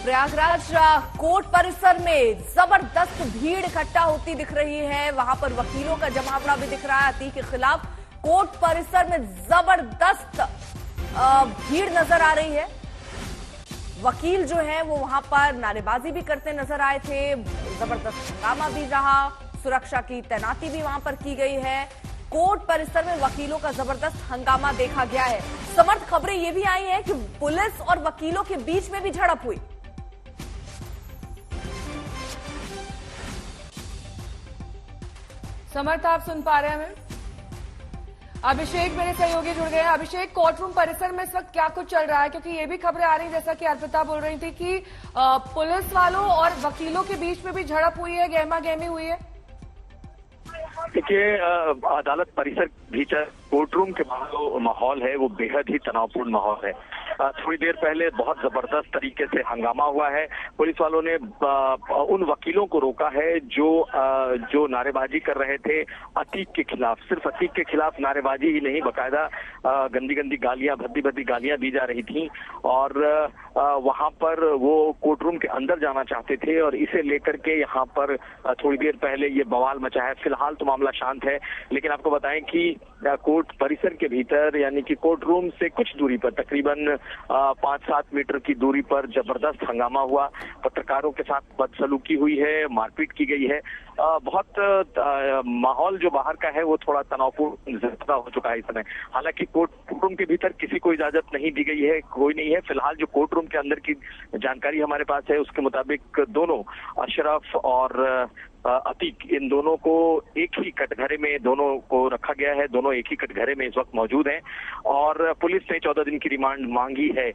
Prayagraj court परिसर में जबरदस्त भीड़ इकट्ठा होती दिख रही है। वहां पर वकीलों का जमावड़ा भी दिख रहा है। अतीक के खिलाफ कोर्ट परिसर में जबरदस्त भीड़ नजर आ रही है। वकील जो है वो वहां पर नारेबाजी भी करते नजर आए थे। जबरदस्त हंगामा भी रहा। सुरक्षा की तैनाती भी वहां पर की गई है। कोर्ट परिसर में वकीलों का जबरदस्त हंगामा देखा गया है। समर्थ खबरें ये भी आई हैं कि पुलिस और वकीलों के बीच में भी झड़प हुई। समर्थ, आप सुन पा रहे हैं हमें? अभिषेक मेरे सहयोगी जुड़ गए हैं। अभिषेक, कोर्ट रूम परिसर में इस वक्त क्या कुछ चल रहा है? क्योंकि ये भी खबरें आ रही हैं, जैसा कि अर्पिता बोल रही थी, कि पुलिस वालों और वकीलों के बीच में भी झड़प हुई है, गहमा गहमी हुई है। देखिए, अदालत परिसर भीतर कोर्ट रूम के बाहर जो माहौल है वो बेहद ही तनावपूर्ण माहौल है। थोड़ी देर पहले बहुत जबरदस्त तरीके से हंगामा हुआ है। पुलिस वालों ने उन वकीलों को रोका है जो नारेबाजी कर रहे थे अतीक के खिलाफ। सिर्फ अतीक के खिलाफ नारेबाजी ही नहीं, बाकायदा गंदी गंदी गालियां, भद्दी भद्दी गालियां दी जा रही थी। और वहां पर वो कोर्ट रूम के अंदर जाना चाहते थे और इसे लेकर के यहाँ पर थोड़ी देर पहले ये बवाल मचा है। फिलहाल तो मामला शांत है, लेकिन आपको बताएं कि कोर्ट परिसर के भीतर यानी कि कोर्ट रूम से कुछ दूरी पर, तकरीबन 5-7 मीटर की दूरी पर जबरदस्त हंगामा हुआ। पत्रकारों के साथ बदसलूकी हुई है, मारपीट की गई है। बहुत माहौल जो बाहर का है वो थोड़ा तनावपूर्ण ज्यादा हो चुका है इस समय। हालांकि कोर्ट रूम के भीतर किसी को इजाजत नहीं दी गई है, कोई नहीं है। फिलहाल जो कोर्ट रूम के अंदर की जानकारी हमारे पास है उसके मुताबिक दोनों, अशरफ और अतीक, इन दोनों को एक ही कटघरे में दोनों को रखा गया है। दोनों एक ही कटघरे में इस वक्त मौजूद हैं और पुलिस ने 14 दिन की रिमांड मांगी है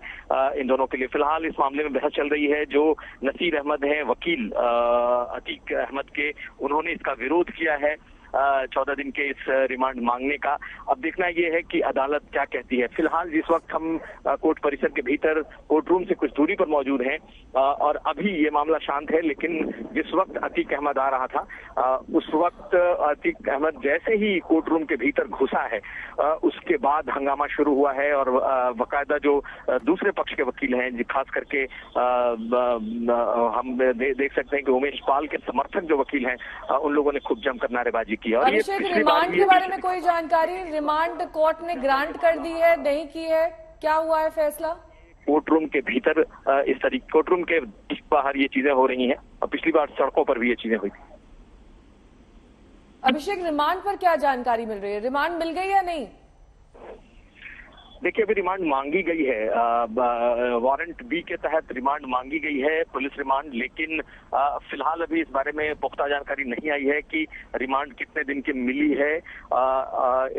इन दोनों के लिए। फिलहाल इस मामले में बहस चल रही है। जो नसीर अहमद हैं, वकील अतीक अहमद के, उन्होंने इसका विरोध किया है 14 दिन के इस रिमांड मांगने का। अब देखना यह है कि अदालत क्या कहती है। फिलहाल जिस वक्त हम कोर्ट परिसर के भीतर कोर्ट रूम से कुछ दूरी पर मौजूद हैं और अभी ये मामला शांत है, लेकिन जिस वक्त अतीक अहमद आ रहा था उस वक्त अतीक अहमद जैसे ही कोर्ट रूम के भीतर घुसा है उसके बाद हंगामा शुरू हुआ है। और बाकायदा जो दूसरे पक्ष के वकील हैं, खास करके हम देख सकते हैं कि उमेश पाल के समर्थक जो वकील हैं उन लोगों ने खूब जमकर नारेबाजी। अभिषेक, रिमांड के बारे में कोई जानकारी? रिमांड कोर्ट ने ग्रांट कर दी है, नहीं की है? क्या हुआ है फैसला? कोर्ट रूम के भीतर इस तरीके, कोर्ट रूम के बाहर ये चीजें हो रही हैं और पिछली बार सड़कों पर भी ये चीजें हुई थी। अभिषेक, रिमांड पर क्या जानकारी मिल रही है? रिमांड मिल गई या नहीं? देखिए, अभी रिमांड मांगी गई है, वारंट बी के तहत रिमांड मांगी गई है, पुलिस रिमांड। लेकिन फिलहाल अभी इस बारे में पुख्ता जानकारी नहीं आई है कि रिमांड कितने दिन की मिली है।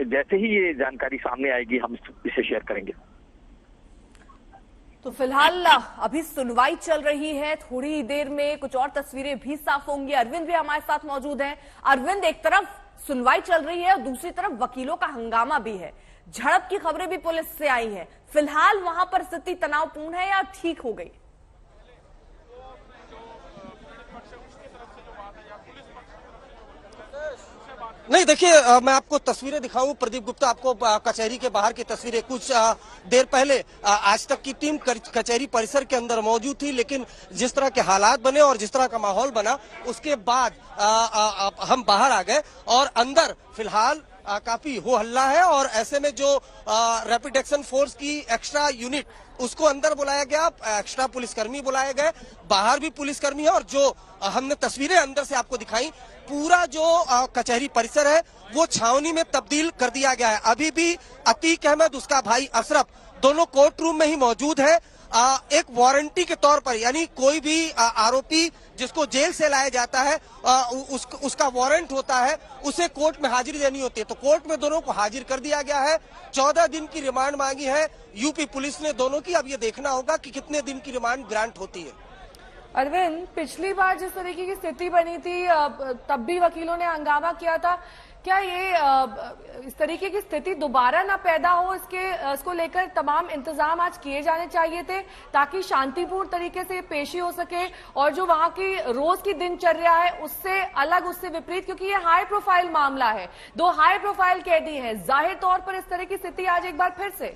जैसे ही ये जानकारी सामने आएगी हम इसे शेयर करेंगे। तो फिलहाल अभी सुनवाई चल रही है। थोड़ी देर में कुछ और तस्वीरें भी साफ होंगी। अरविंद भी हमारे साथ मौजूद हैं। अरविंद, एक तरफ सुनवाई चल रही है और दूसरी तरफ वकीलों का हंगामा भी है। झड़प की खबरें भी पुलिस से आई हैं। फिलहाल वहां पर स्थिति तनावपूर्ण है या ठीक हो गई? नहीं, देखिए, मैं आपको तस्वीरें दिखाऊं। प्रदीप गुप्ता आपको कचहरी के बाहर की तस्वीरें, कुछ देर पहले आज तक की टीम कचहरी परिसर के अंदर मौजूद थी, लेकिन जिस तरह के हालात बने और जिस तरह का माहौल बना उसके बाद हम बाहर आ गए और अंदर फिलहाल काफी हो हल्ला है। और ऐसे में जो रैपिड एक्शन फोर्स की एक्स्ट्रा यूनिट उसको अंदर बुलाया गया, एक्स्ट्रा पुलिसकर्मी बुलाए गए, बाहर भी पुलिसकर्मी है। और जो हमने तस्वीरें अंदर से आपको दिखाई, पूरा जो कचहरी परिसर है वो छावनी में तब्दील कर दिया गया है। अभी भी अतीक अहमद, उसका भाई अशरफ, दोनों कोर्ट रूम में ही मौजूद है। एक वारंटी के तौर पर, यानी कोई भी आरोपी जिसको जेल से लाया जाता है उसका वारंट होता है, उसे कोर्ट में हाजिरी देनी होती है। तो कोर्ट में दोनों को हाजिर कर दिया गया है। 14 दिन की रिमांड मांगी है यूपी पुलिस ने दोनों की। अब ये देखना होगा कि कितने दिन की रिमांड ग्रांट होती है। अरविंद, पिछली बार जिस तरीके की स्थिति बनी थी तब भी वकीलों ने हंगामा किया था। क्या ये इस तरीके की स्थिति दोबारा ना पैदा हो, इसको लेकर तमाम इंतजाम आज किए जाने चाहिए थे ताकि शांतिपूर्ण तरीके से पेशी हो सके और जो वहां की रोज की दिनचर्या है उससे अलग, उससे विपरीत, क्योंकि ये हाई प्रोफाइल मामला है। 2 हाई प्रोफाइल कैदी हैं, जाहिर तौर पर इस तरह की स्थिति आज एक बार फिर से।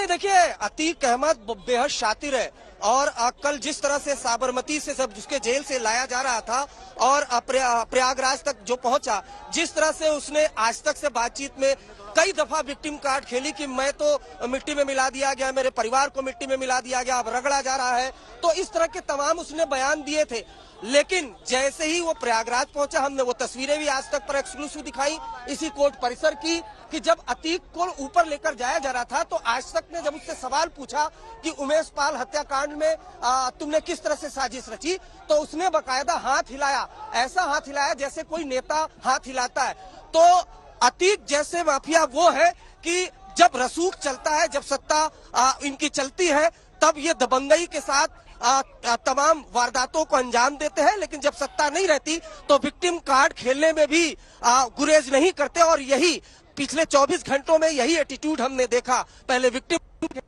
नहीं, देखिए अतीक अहमद बेहद शातिर है और कल जिस तरह से साबरमती से सब जिसके जेल से लाया जा रहा था और प्रयागराज तक जो पहुंचा, जिस तरह से उसने आज तक से बातचीत में कई दफा विक्टिम कार्ड खेली कि मैं तो मिट्टी में मिला दिया गया, मेरे परिवार को मिट्टी में मिला दिया गया, अब रगड़ा जा रहा है, तो इस तरह के तमाम उसने बयान दिए थे। लेकिन जैसे ही वो प्रयागराज पहुंचा, हमने वो तस्वीरें भी आज तक पर एक्सक्लूसिव दिखाई इसी कोर्ट परिसर की, कि जब अतीक को ऊपर लेकर जाया जा रहा था तो आज तक ने जब उससे सवाल पूछा कि उमेश पाल हत्याकांड में तुमने किस तरह से साजिश रची, तो उसने बकायदा हाथ हिलाया, ऐसा हाथ हिलाया जैसे कोई नेता हाथ हिलाता है। तो अतीक जैसे माफिया वो है कि जब रसूख चलता है, जब सत्ता इनकी चलती है, तब ये दबंगई के साथ तमाम वारदातों को अंजाम देते हैं, लेकिन जब सत्ता नहीं रहती तो विक्टिम कार्ड खेलने में भी गुरेज नहीं करते। और यही पिछले 24 घंटों में यही एटीट्यूड हमने देखा। पहले विक्टिम,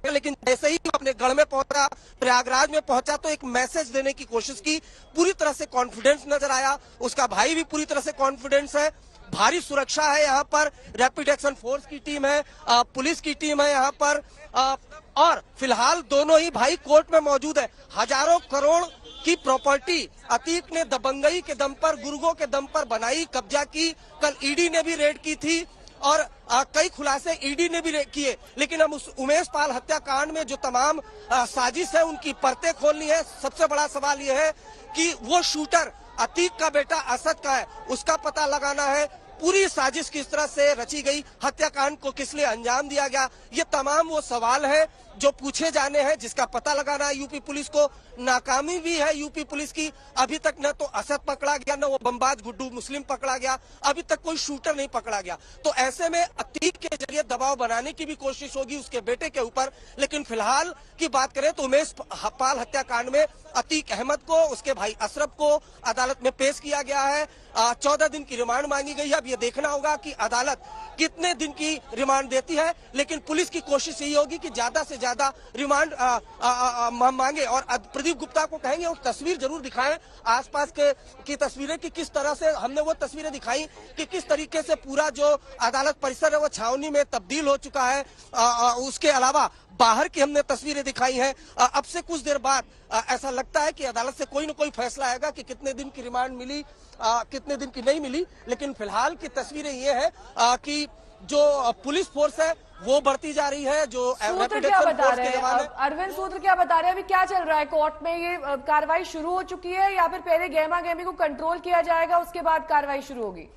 लेकिन जैसे ही अपने गढ़ में पहुंचा, प्रयागराज में पहुंचा, तो एक मैसेज देने की कोशिश की, पूरी तरह से कॉन्फिडेंस नजर आया। उसका भाई भी पूरी तरह से कॉन्फिडेंस है, भारी सुरक्षा है यहाँ पर, रैपिड एक्शन फोर्स की टीम है, पुलिस की टीम है यहाँ पर, और फिलहाल दोनों ही भाई कोर्ट में मौजूद है। हजारों करोड़ की प्रॉपर्टी अतीक ने दबंगई के दम पर, गुर्गों के दम पर बनाई, कब्जा की। कल ईडी ने भी रेड की थी और कई खुलासे ईडी ने भी किए, लेकिन हम उस उमेश पाल हत्याकांड में जो तमाम साजिश है उनकी परतें खोलनी है। सबसे बड़ा सवाल यह है कि वो शूटर अतीक का बेटा असद का है, उसका पता लगाना है। पूरी साजिश किस तरह से रची गई, हत्याकांड को किस लिए अंजाम दिया गया, ये तमाम वो सवाल है जो पूछे जाने हैं, जिसका पता लगाना है यूपी पुलिस को। नाकामी भी है यूपी पुलिस की, अभी तक न तो असद पकड़ा गया, न वो बमबाज गुड्डू मुस्लिम पकड़ा गया, अभी तक कोई शूटर नहीं पकड़ा गया। तो ऐसे में अतीक के जरिए दबाव बनाने की भी कोशिश होगी उसके बेटे के ऊपर। लेकिन फिलहाल की बात करें तो उमेश पाल हत्याकांड में अतीक अहमद को, उसके भाई अशरफ को अदालत में पेश किया गया है। 14 दिन की रिमांड मांगी गई है। अब ये देखना होगा कि अदालत कितने दिन की रिमांड देती है, लेकिन पुलिस की कोशिश यही होगी कि ज्यादा से ज्यादा रिमांड मांगे। और प्रदीप गुप्ता को कहेंगे वो तस्वीर जरूर दिखाएं आसपास की तस्वीरें, कि किस तरह से हमने वो तस्वीरें दिखाई कि किस तरीके से पूरा जो अदालत परिसर है वो छावनी में तब्दील हो चुका है। उसके अलावा बाहर की हमने तस्वीरें दिखाई हैं। अब से कुछ देर बाद ऐसा लगता है कि अदालत से कोई न कोई फैसला आएगा कि कितने दिन की रिमांड मिली, कितने दिन की नहीं मिली। लेकिन फिलहाल की तस्वीरें ये है कि जो पुलिस फोर्स है वो बढ़ती जा रही है। जो सूत्र क्या बता रहे हैं अरविंद, सूत्र क्या बता रहे हैं, अभी क्या चल रहा है कोर्ट में? ये कार्रवाई शुरू हो चुकी है या फिर पहले गहमा गहमी को कंट्रोल किया जाएगा, उसके बाद कार्रवाई शुरू होगी?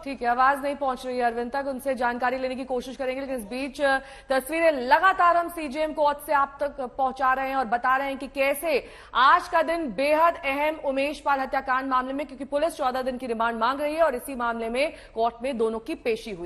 ठीक है, आवाज नहीं पहुंच रही है अरविंद तक, उनसे जानकारी लेने की कोशिश करेंगे। लेकिन इस बीच तस्वीरें लगातार हम सीजेएम कोर्ट से आप तक पहुंचा रहे हैं और बता रहे हैं कि कैसे आज का दिन बेहद अहम उमेश पाल हत्याकांड मामले में, क्योंकि पुलिस 14 दिन की रिमांड मांग रही है और इसी मामले में कोर्ट में दोनों की पेशी हुई।